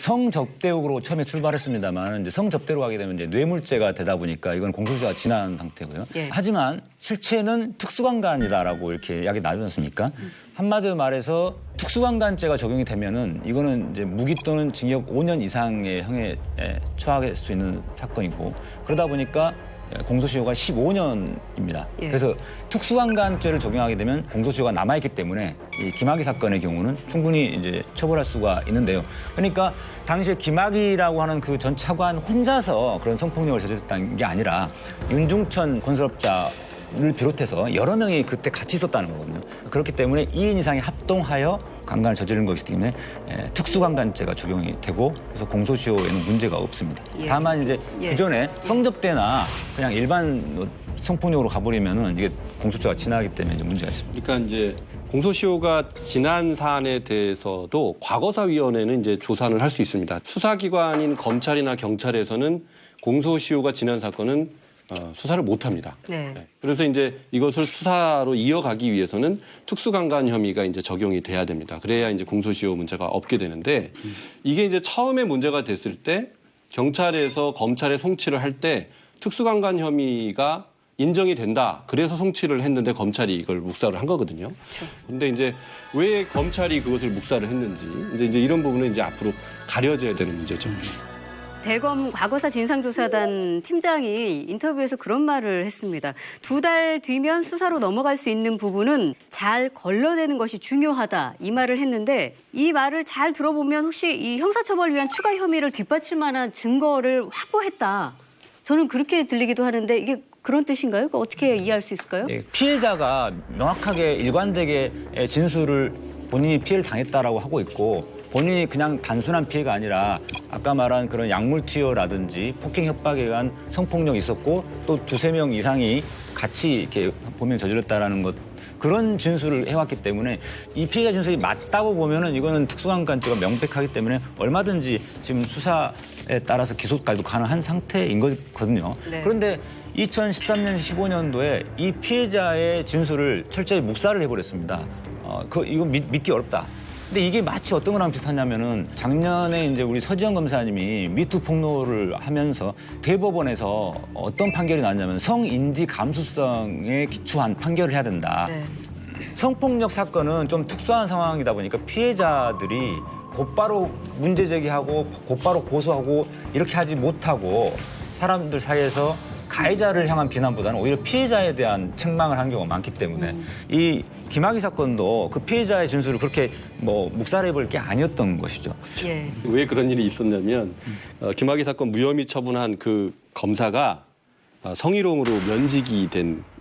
성접대 의혹으로 처음에 출발했습니다만 이제 성접대로 가게 되면 이제 뇌물죄가 되다 보니까 이건 공소시효가 지난 상태고요. 예. 하지만 실체는 특수강간이다라고 이렇게 이야기 나누지 않습니까? 한마디로 말해서 특수강간죄가 적용이 되면은 이거는 이제 무기 또는 징역 5년 이상의 형에 처할 수 있는 사건이고 그러다 보니까 공소시효가 15년입니다. 예. 그래서 특수강간죄를 적용하게 되면 공소시효가 남아있기 때문에 이 김학의 사건의 경우는 충분히 이제 처벌할 수가 있는데요. 그러니까 당시에 김학의라고 하는 그 전 차관 혼자서 그런 성폭력을 저질렀다는 게 아니라 윤중천 건설업자를 비롯해서 여러 명이 그때 같이 있었다는 거거든요. 그렇기 때문에 2인 이상이 합동하여 강간을 저지른 것이기 때문에 특수강간죄가 적용이 되고 그래서 공소시효에는 문제가 없습니다. 예. 다만 이제 예. 그전에 성접대나 그냥 일반 성폭력으로 가버리면은 이게 공소시효가 지나기 때문에 이제 문제가 있습니다. 그러니까 이제 공소시효가 지난 사안에 대해서도 과거사위원회는 이제 조사를 할 수 있습니다. 수사기관인 검찰이나 경찰에서는 공소시효가 지난 사건은 수사를 못합니다. 네. 그래서 이제 이것을 수사로 이어가기 위해서는 특수강간 혐의가 이제 적용이 돼야 됩니다. 그래야 이제 공소시효 문제가 없게 되는데 이게 이제 처음에 문제가 됐을 때 경찰에서 검찰에 송치를 할 때 특수강간 혐의가 인정이 된다. 그래서 송치를 했는데 검찰이 이걸 묵살을 한 거거든요. 근데 이제 왜 검찰이 그것을 묵살을 했는지 이제 이런 부분은 이제 앞으로 가려져야 되는 문제죠. 대검 과거사 진상조사단 팀장이 인터뷰에서 그런 말을 했습니다. 2달 뒤면 수사로 넘어갈 수 있는 부분은 잘 걸러내는 것이 중요하다. 이 말을 했는데 이 말을 잘 들어보면 혹시 이 형사처벌을 위한 추가 혐의를 뒷받칠 만한 증거를 확보했다. 저는 그렇게 들리기도 하는데 이게 그런 뜻인가요? 어떻게 이해할 수 있을까요? 피해자가 명확하게 일관되게 진술을 본인이 피해를 당했다라고 하고 있고 본인이 그냥 단순한 피해가 아니라 아까 말한 그런 약물 투여라든지 폭행 협박에 의한 성폭력이 있었고 또 2~3명 이상이 같이 이렇게 범행을 저질렀다라는 것 그런 진술을 해왔기 때문에 이 피해자 진술이 맞다고 보면은 이거는 특수강간죄가 명백하기 때문에 얼마든지 지금 수사에 따라서 기소까지도 가능한 상태인 거거든요. 네. 그런데 2013년, 15년도에 이 피해자의 진술을 철저히 묵살을 해버렸습니다. 이거 믿기 어렵다. 근데 이게 마치 어떤 거랑 비슷하냐면은 작년에 이제 우리 서지영 검사님이 미투 폭로를 하면서 대법원에서 어떤 판결이 나왔냐면 성인지 감수성에 기초한 판결을 해야 된다. 네. 성폭력 사건은 좀 특수한 상황이다 보니까 피해자들이 곧바로 문제 제기하고 곧바로 고소하고 이렇게 하지 못하고 사람들 사이에서 가해자를 향한 비난보다는 오히려 피해자에 대한 책망을 한 경우가 많기 때문에 이 김학의 사건도 그 피해자의 진술을 그렇게 묵살해볼 게 아니었던 것이죠. 예. 왜 그런 일이 있었냐면 김학의 사건 무혐의 처분한 그 검사가 성희롱으로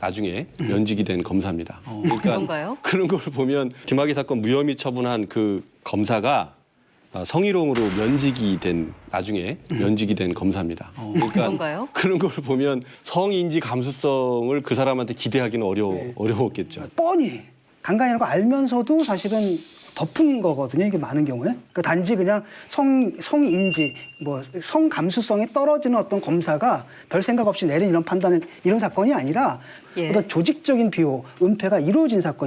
나중에 면직이 된 검사입니다. 그러니까 그런가요? 그런 걸 보면 김학의 사건 무혐의 처분한 그 검사가 성희롱으로 나중에 면직이 된 검사입니다. 그러니까 그런가요? 그런 걸 보면 성인지 감수성을 그 사람한테 기대하기는 어려웠겠죠. 뻔히 강간이라고 알면서도 사실은 덮은 거거든요. 이게 많은 경우에. 그러니까 단지 그냥 성인지, 성감수성에 떨어지는 어떤 검사가 별 생각 없이 내린 이런 판단은 이런 사건이 아니라 예. 어떤 조직적인 비호, 은폐가 이루어진 사건.